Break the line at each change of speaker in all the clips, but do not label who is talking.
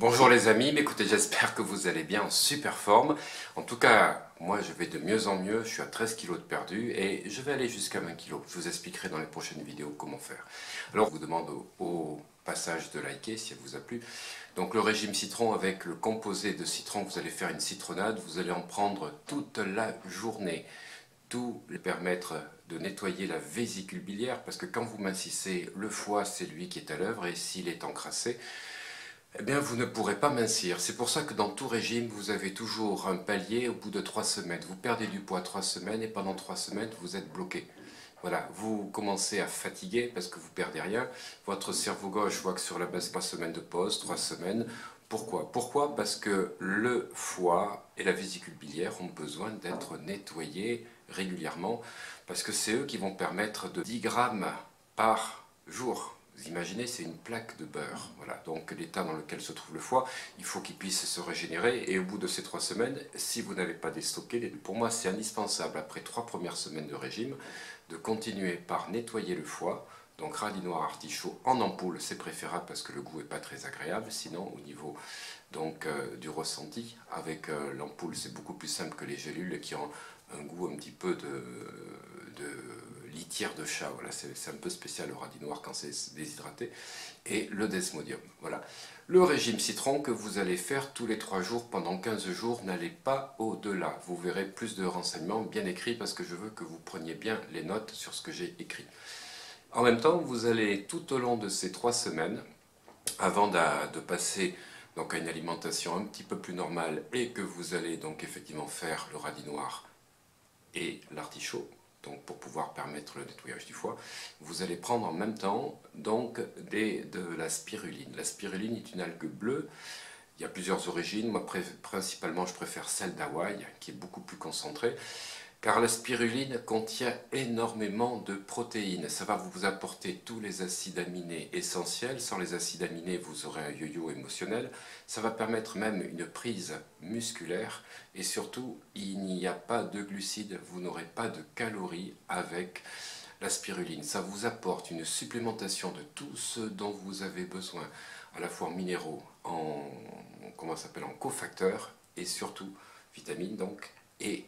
Bonjour les amis, mais écoutez, j'espère que vous allez bien, en super forme. En tout cas, moi je vais de mieux en mieux, je suis à 13 kilos de perdu et je vais aller jusqu'à 20 kilos. Je vous expliquerai dans les prochaines vidéos comment faire. Alors je vous demande au passage de liker si elle vous a plu. Donc le régime citron avec le composé de citron, vous allez faire une citronnade, vous allez en prendre toute la journée. Tout les permettre de nettoyer la vésicule biliaire parce que quand vous mincissez, le foie c'est lui qui est à l'œuvre et s'il est encrassé, eh bien, vous ne pourrez pas mincir. C'est pour ça que dans tout régime, vous avez toujours un palier au bout de 3 semaines. Vous perdez du poids 3 semaines et pendant 3 semaines, vous êtes bloqué. Voilà, vous commencez à fatiguer parce que vous perdez rien. Votre cerveau gauche voit que sur la base 3 semaines de pause, 3 semaines. Pourquoi? Parce que le foie et la vésicule biliaire ont besoin d'être nettoyés régulièrement parce que c'est eux qui vont permettre de 10 grammes par jour. Vous imaginez, c'est une plaque de beurre. Voilà. Donc l'état dans lequel se trouve le foie, il faut qu'il puisse se régénérer. Et au bout de ces 3 semaines, si vous n'avez pas déstocké, pour moi c'est indispensable, après 3 premières semaines de régime, de continuer par nettoyer le foie. Donc radis noir, artichaut en ampoule, c'est préférable parce que le goût n'est pas très agréable. Sinon, au niveau du ressenti, avec l'ampoule, c'est beaucoup plus simple que les gélules qui ont un goût un petit peu de litière de chat. Voilà, c'est un peu spécial le radis noir quand c'est déshydraté. Et le desmodium. Voilà. Le régime citron que vous allez faire tous les 3 jours pendant 15 jours, n'allez pas au-delà. Vous verrez plus de renseignements bien écrits parce que je veux que vous preniez bien les notes sur ce que j'ai écrit. En même temps, vous allez tout au long de ces 3 semaines, avant de passer donc à une alimentation un petit peu plus normale et que vous allez donc effectivement faire le radis noir et l'artichaut, donc pour pouvoir permettre le nettoyage du foie, vous allez prendre en même temps donc de la spiruline. La spiruline est une algue bleue. Il y a plusieurs origines. Moi, principalement, je préfère celle d'Hawaï, qui est beaucoup plus concentrée, car la spiruline contient énormément de protéines. Ça va vous apporter tous les acides aminés essentiels. Sans les acides aminés, vous aurez un yo-yo émotionnel. Ça va permettre même une prise musculaire. Et surtout, il n'y a pas de glucides. Vous n'aurez pas de calories avec la spiruline. Ça vous apporte une supplémentation de tout ce dont vous avez besoin, à la fois en minéraux, comment ça s'appelle, en cofacteurs, et surtout vitamines donc, et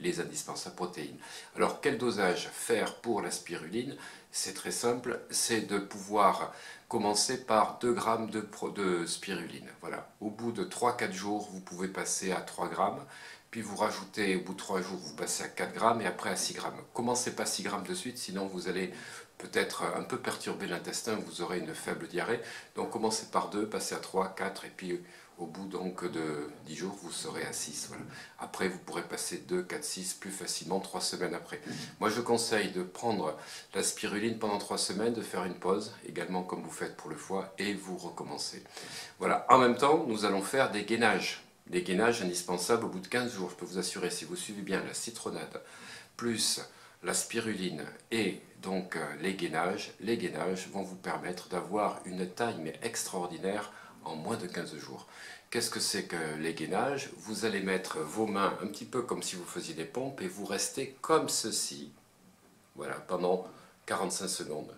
les indispensables protéines. Alors quel dosage faire pour la spiruline? C'est très simple, c'est de pouvoir commencer par 2 grammes de spiruline. Voilà. Au bout de 3-4 jours, vous pouvez passer à 3 grammes, puis vous rajoutez, au bout de 3 jours, vous passez à 4 grammes et après à 6 grammes. Commencez pas 6 grammes de suite, sinon vous allez peut-être un peu perturber l'intestin, vous aurez une faible diarrhée. Donc commencez par 2, passez à 3, 4 et puis au bout donc de 10 jours, vous serez à 6. Voilà. Après, vous pourrez passer 2, 4, 6 plus facilement 3 semaines après. Moi, je conseille de prendre la spiruline pendant 3 semaines, de faire une pause, également comme vous faites pour le foie, et vous recommencez. Voilà. En même temps, nous allons faire des gainages. Des gainages indispensables au bout de 15 jours. Je peux vous assurer, si vous suivez bien la citronnade, plus la spiruline et donc les gainages vont vous permettre d'avoir une taille mais extraordinaire en moins de 15 jours. Qu'est-ce que c'est que les gainages? Vous allez mettre vos mains un petit peu comme si vous faisiez des pompes et vous restez comme ceci, voilà, pendant 45 secondes.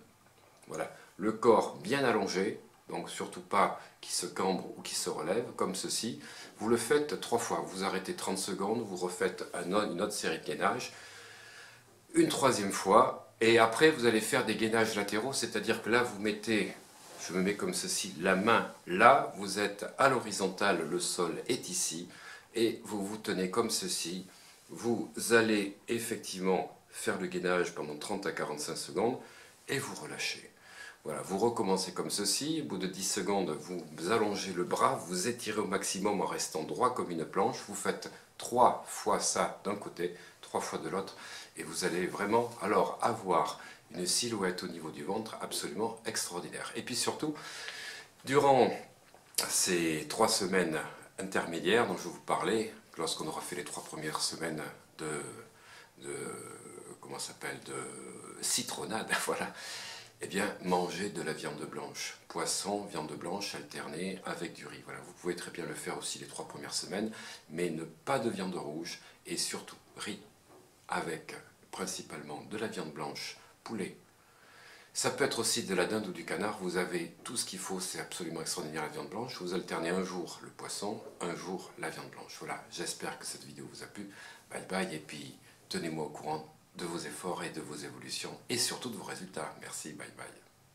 Voilà, le corps bien allongé, donc surtout pas qui se cambre ou qui se relève, comme ceci. Vous le faites 3 fois, vous arrêtez 30 secondes, vous refaites une autre série de gainages, une 3e fois, et après vous allez faire des gainages latéraux, c'est-à-dire que là vous mettez, je me mets comme ceci, la main là, vous êtes à l'horizontale, le sol est ici, et vous vous tenez comme ceci, vous allez effectivement faire le gainage pendant 30 à 45 secondes, et vous relâchez. Voilà, vous recommencez comme ceci, au bout de 10 secondes, vous allongez le bras, vous étirez au maximum en restant droit comme une planche, vous faites 3 fois ça d'un côté, 3 fois de l'autre, et vous allez vraiment alors avoir une silhouette au niveau du ventre absolument extraordinaire. Et puis surtout, durant ces 3 semaines intermédiaires dont je vous parlais, lorsqu'on aura fait les 3 premières semaines de comment ça s'appelle, de citronnade, voilà, eh bien, mangez de la viande blanche. Poisson, viande blanche alternée avec du riz. Voilà, vous pouvez très bien le faire aussi les 3 premières semaines, mais ne pas de viande rouge et surtout riz avec principalement de la viande blanche, poulet, Ça peut être aussi de la dinde ou du canard, vous avez tout ce qu'il faut, c'est absolument extraordinaire la viande blanche. Vous alternez un jour le poisson, un jour la viande blanche. Voilà, j'espère que cette vidéo vous a plu. Bye bye, et puis tenez-moi au courant de vos efforts et de vos évolutions, et surtout de vos résultats. Merci, bye bye.